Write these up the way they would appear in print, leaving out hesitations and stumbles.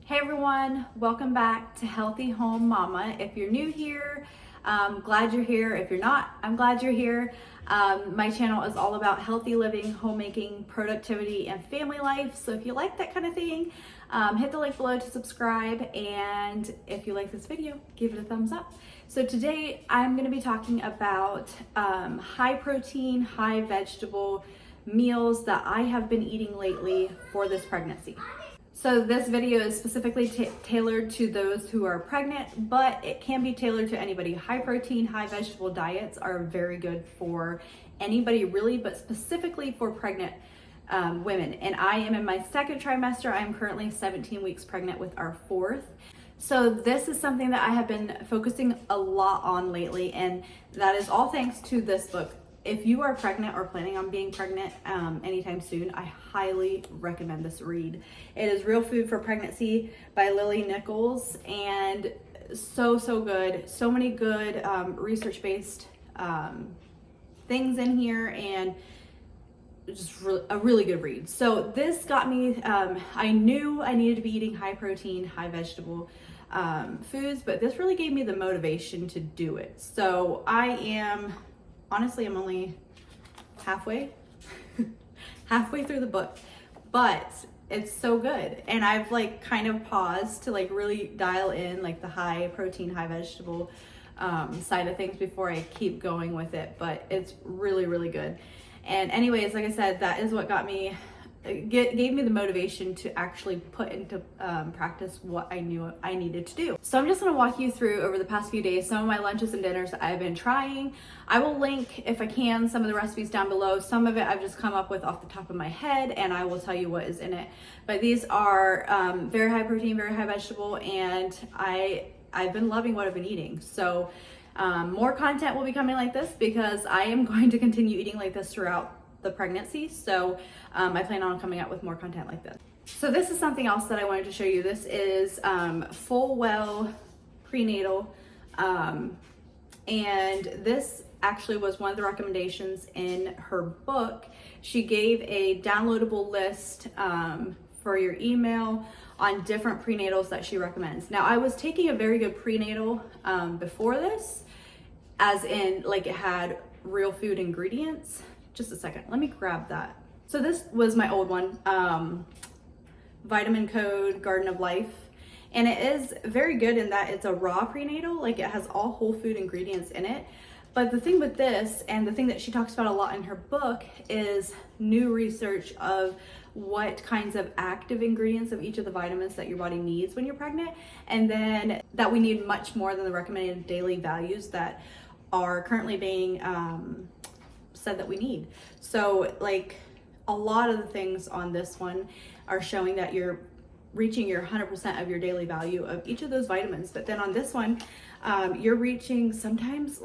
Hey everyone, welcome back to Healthy Home Mama. If you're new here, glad you're here. If you're not, I'm glad you're here. My channel is all about healthy living, homemaking, productivity, and family life. So if you like that kind of thing, hit the link below to subscribe. And if you like this video, give it a thumbs up. So today I'm going to be talking about high protein, high vegetable meals that I have been eating lately for this pregnancy. So this video is specifically tailored to those who are pregnant, but it can be tailored to anybody. High protein, high vegetable diets are very good for anybody really, but specifically for pregnant women. And I am in my second trimester. I am currently 17 weeks pregnant with our fourth. So this is something that I have been focusing a lot on lately, and that is all thanks to this book. If you are pregnant or planning on being pregnant anytime soon, I highly recommend this read. It is Real Food for Pregnancy by Lily Nichols, and so good. So many good research-based things in here, and just a really good read. So this got me, I knew I needed to be eating high protein, high vegetable foods, but this really gave me the motivation to do it. So honestly, I'm only halfway through the book, but it's so good. And I've kind of paused to really dial in the high protein, high vegetable side of things before I keep going with it, but it's really good. And anyways, like I said, that is what gave me the motivation to actually put into practice what I knew I needed to do. So I'm just gonna walk you through over the past few days some of my lunches and dinners that I've been trying. I will link, if I can, some of the recipes down below. Some of it I've just come up with off the top of my head, and I will tell you what is in it. But these are very high protein, very high vegetable, and I've been loving what I've been eating. So more content will be coming like this because I am going to continue eating like this throughout the pregnancy. So I plan on coming out with more content like this. So this is something else that I wanted to show you. This is Full prenatal, and this actually was one of the recommendations in her book. She gave a downloadable list for your email on different prenatals that she recommends. Now, I was taking a very good prenatal before this, as in it had real food ingredients. Just a second, let me grab that. So this was my old one, Vitamin Code Garden of Life. And it is very good in that it's a raw prenatal, it has all whole food ingredients in it. But the thing with this, and the thing that she talks about a lot in her book, is new research of what kinds of active ingredients of each of the vitamins that your body needs when you're pregnant, and then that we need much more than the recommended daily values that are currently being said that we need. So a lot of the things on this one are showing that you're reaching your 100% of your daily value of each of those vitamins. But then on this one, you're reaching sometimes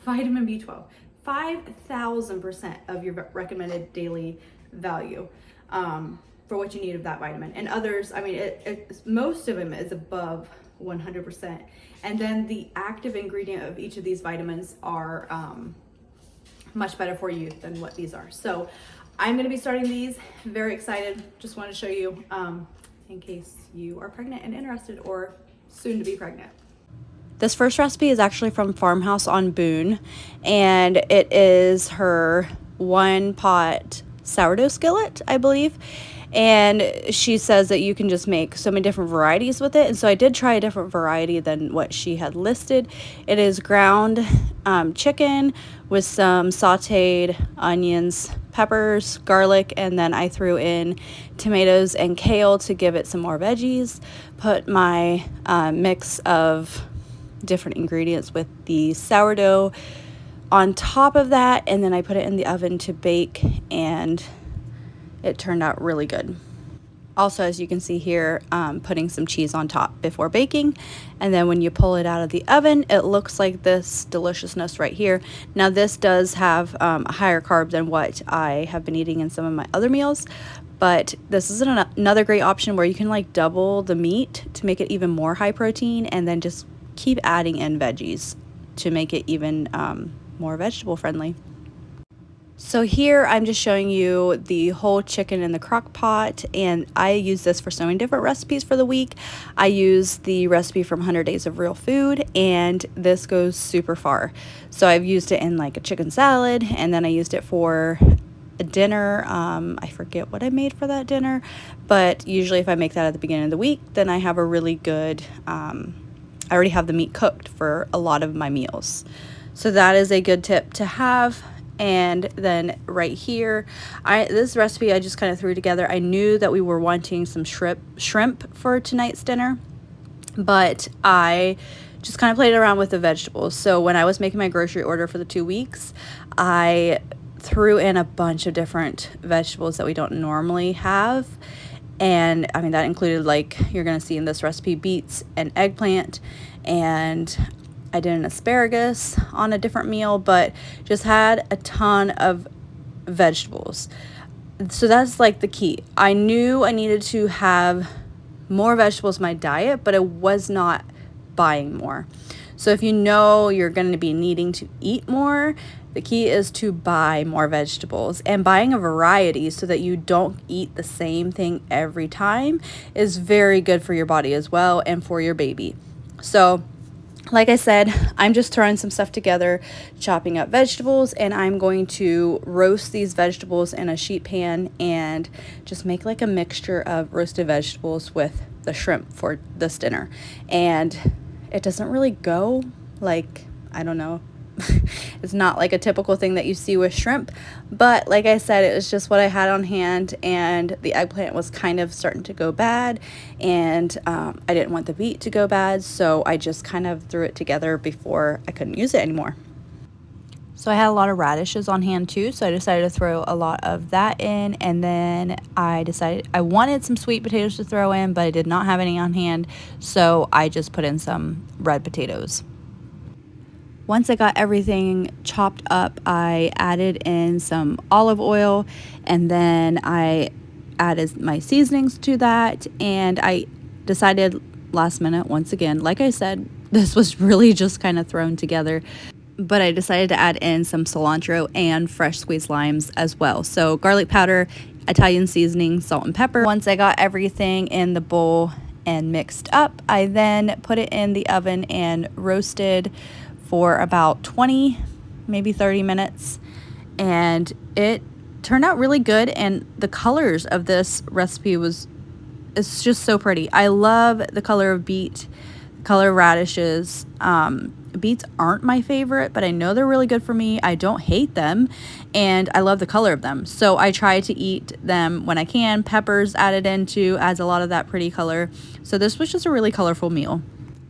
vitamin B12, 5,000% of your recommended daily value for what you need of that vitamin. And others, most of them is above 100%. And then the active ingredient of each of these vitamins are much better for you than what these are. So I'm going to be starting these. Very excited. Just want to show you in case you are pregnant and interested, or soon to be pregnant. This first recipe is actually from Farmhouse on Boone, and it is her 1-pot sourdough skillet, I believe. And she says that you can just make so many different varieties with it. And so I did try a different variety than what she had listed. It is ground chicken with some sauteed onions, peppers, garlic, and then I threw in tomatoes and kale to give it some more veggies. Put my mix of different ingredients with the sourdough on top of that, and then I put it in the oven to bake, and it turned out really good. Also, as you can see here, putting some cheese on top before baking, and then when you pull it out of the oven, it looks like this deliciousness right here. Now this does have a higher carb than what I have been eating in some of my other meals, but this is another great option where you can double the meat to make it even more high protein, and then just keep adding in veggies to make it even more vegetable friendly. So here I'm just showing you the whole chicken in the crock pot, and I use this for so many different recipes for the week. I use the recipe from 100 Days of Real Food, and this goes super far. So I've used it in like a chicken salad, and then I used it for a dinner. I forget what I made for that dinner, but usually if I make that at the beginning of the week, then I have a really good, I already have the meat cooked for a lot of my meals. So that is a good tip to have. And then right here, this recipe I just kind of threw together. I knew that we were wanting some shrimp for tonight's dinner, but I just kind of played around with the vegetables. So when I was making my grocery order for the 2 weeks, I threw in a bunch of different vegetables that we don't normally have. And I mean, that included, like you're going to see in this recipe, beets and eggplant, and I did an asparagus on a different meal, but just had a ton of vegetables. So that's like the key. I knew I needed to have more vegetables in my diet, but I was not buying more. So if you know you're going to be needing to eat more, the key is to buy more vegetables, and buying a variety so that you don't eat the same thing every time is very good for your body as well and for your baby. So like I said, I'm just throwing some stuff together, chopping up vegetables, and I'm going to roast these vegetables in a sheet pan and just make like a mixture of roasted vegetables with the shrimp for this dinner. And it doesn't really go like, I don't know, it's not like a typical thing that you see with shrimp, but like I said, it was just what I had on hand, and the eggplant was kind of starting to go bad, and I didn't want the beet to go bad, so I just kind of threw it together before I couldn't use it anymore. So I had a lot of radishes on hand too, so I decided to throw a lot of that in, and then I decided I wanted some sweet potatoes to throw in, but I did not have any on hand, so I just put in some red potatoes. Once I got everything chopped up, I added in some olive oil, and then I added my seasonings to that, and I decided last minute, once again, like I said, this was really just kind of thrown together, but I decided to add in some cilantro and fresh squeezed limes as well. So garlic powder, Italian seasoning, salt and pepper. Once I got everything in the bowl and mixed up, I then put it in the oven and roasted for about 20, maybe 30 minutes, and it turned out really good. And the colors of this recipe it's just so pretty. I love the color of beet, the color of radishes. Beets aren't my favorite, but I know they're really good for me. I don't hate them, and I love the color of them, so I try to eat them when I can. Peppers added in too adds a lot of that pretty color, so this was just a really colorful meal.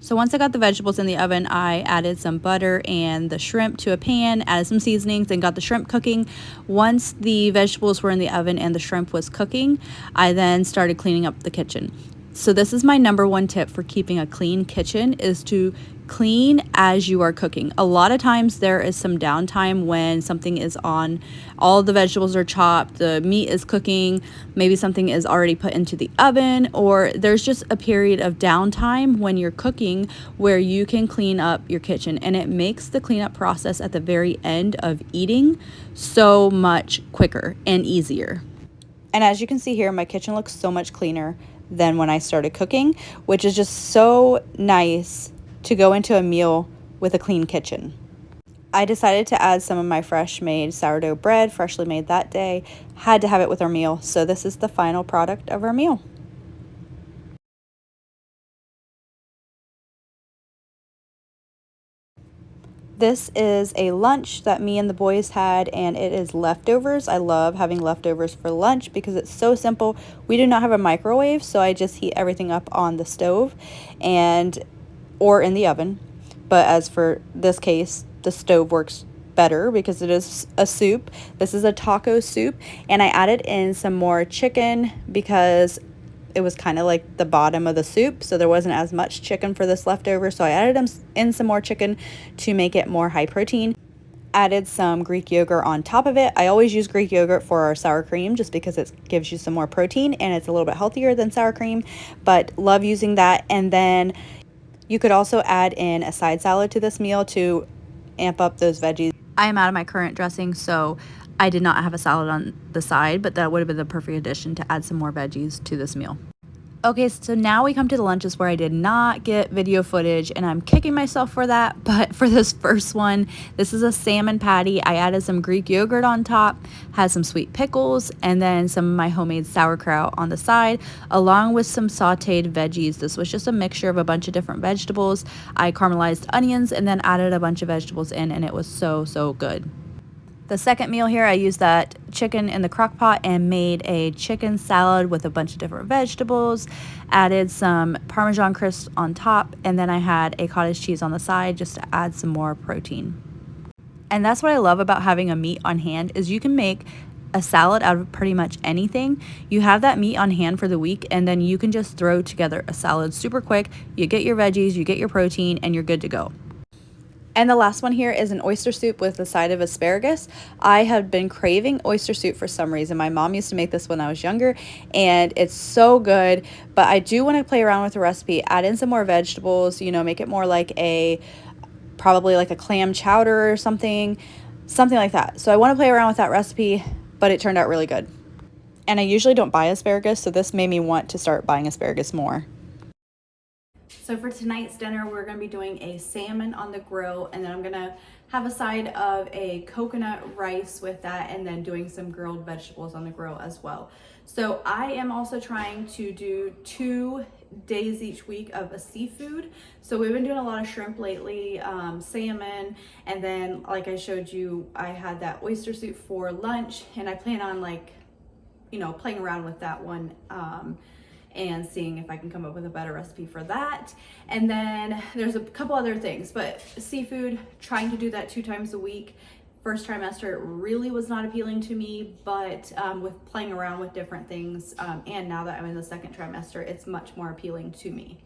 So once I got the vegetables in the oven, I added some butter and the shrimp to a pan, added some seasonings, and got the shrimp cooking. Once the vegetables were in the oven and the shrimp was cooking, I then started cleaning up the kitchen. So this is my number one tip for keeping a clean kitchen, is to clean as you are cooking. A lot of times there is some downtime when something is on, all the vegetables are chopped, the meat is cooking, maybe something is already put into the oven, or there's just a period of downtime when you're cooking where you can clean up your kitchen, and it makes the cleanup process at the very end of eating so much quicker and easier. And as you can see here, my kitchen looks so much cleaner than when I started cooking, which is just so nice to go into a meal with a clean kitchen. I decided to add some of my fresh made sourdough bread, freshly made that day. Had to have it with our meal, so this is the final product of our meal. This is a lunch that me and the boys had, and it is leftovers. I love having leftovers for lunch because it's so simple. We do not have a microwave, so I just heat everything up on the stove or in the oven. But as for this case, the stove works better because it is a soup. This is a taco soup, and I added in some more chicken because it was kind of like the bottom of the soup, so there wasn't as much chicken for this leftover, so I added in some more chicken to make it more high protein. Added some Greek yogurt on top of it. I always use Greek yogurt for our sour cream just because it gives you some more protein and it's a little bit healthier than sour cream, but love using that. And then you could also add in a side salad to this meal to amp up those veggies. I am out of my current dressing, so I did not have a salad on the side, but that would have been the perfect addition to add some more veggies to this meal. Okay, so now we come to the lunches where I did not get video footage, and I'm kicking myself for that. But for this first one, this is a salmon patty. I added some Greek yogurt on top, had some sweet pickles, and then some of my homemade sauerkraut on the side, along with some sauteed veggies. This was just a mixture of a bunch of different vegetables. I caramelized onions and then added a bunch of vegetables in, and it was so, so good. The second meal here, I used that chicken in the crock pot and made a chicken salad with a bunch of different vegetables, added some Parmesan crisps on top, and then I had a cottage cheese on the side just to add some more protein. And that's what I love about having a meat on hand is you can make a salad out of pretty much anything. You have that meat on hand for the week, and then you can just throw together a salad super quick. You get your veggies, you get your protein, and you're good to go. And the last one here is an oyster soup with a side of asparagus. I have been craving oyster soup for some reason. My mom used to make this when I was younger, and it's so good. But I do want to play around with the recipe, add in some more vegetables, you know, make it more like probably like a clam chowder or something like that. So I want to play around with that recipe, but it turned out really good. And I usually don't buy asparagus, so this made me want to start buying asparagus more. So for tonight's dinner, we're going to be doing a salmon on the grill, and then I'm going to have a side of a coconut rice with that, and then doing some grilled vegetables on the grill as well. So I am also trying to do 2 days each week of a seafood. So we've been doing a lot of shrimp lately, salmon, and then like I showed you, I had that oyster soup for lunch, and I plan on playing around with that one and seeing if I can come up with a better recipe for that. And then there's a couple other things, but seafood, trying to do that 2 times a week. First trimester, it really was not appealing to me, but with playing around with different things, and now that I'm in the second trimester, it's much more appealing to me.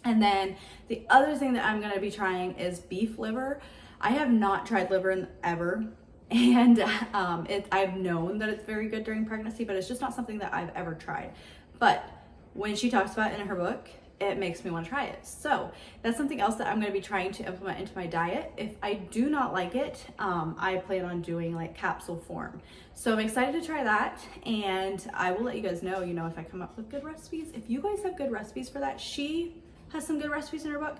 And then the other thing that I'm gonna be trying is beef liver. I have not tried liver ever, and I've known that it's very good during pregnancy, but it's just not something that I've ever tried. But when she talks about it in her book, it makes me want to try it. So that's something else that I'm going to be trying to implement into my diet. If I do not like it, I plan on doing like capsule form. So I'm excited to try that, and I will let you guys know, if I come up with good recipes. If you guys have good recipes for that, she has some good recipes in her book.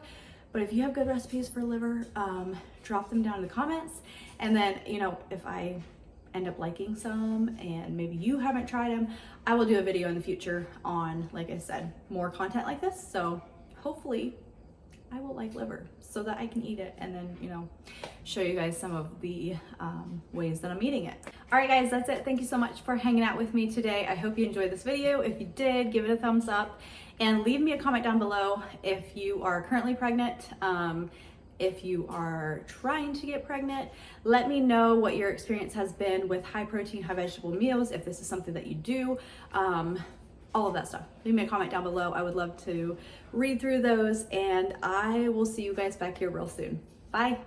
But if you have good recipes for liver, drop them down in the comments. And then, if I end up liking some and maybe you haven't tried them, I will do a video in the future on, like I said, more content like this. So hopefully I will like liver so that I can eat it and then, show you guys some of the ways that I'm eating it. All right, guys, that's it. Thank you so much for hanging out with me today. I hope you enjoyed this video. If you did, give it a thumbs up and leave me a comment down below if you are currently pregnant. If you are trying to get pregnant, let me know what your experience has been with high protein, high vegetable meals, if this is something that you do, all of that stuff. Leave me a comment down below. I would love to read through those, and I will see you guys back here real soon. Bye.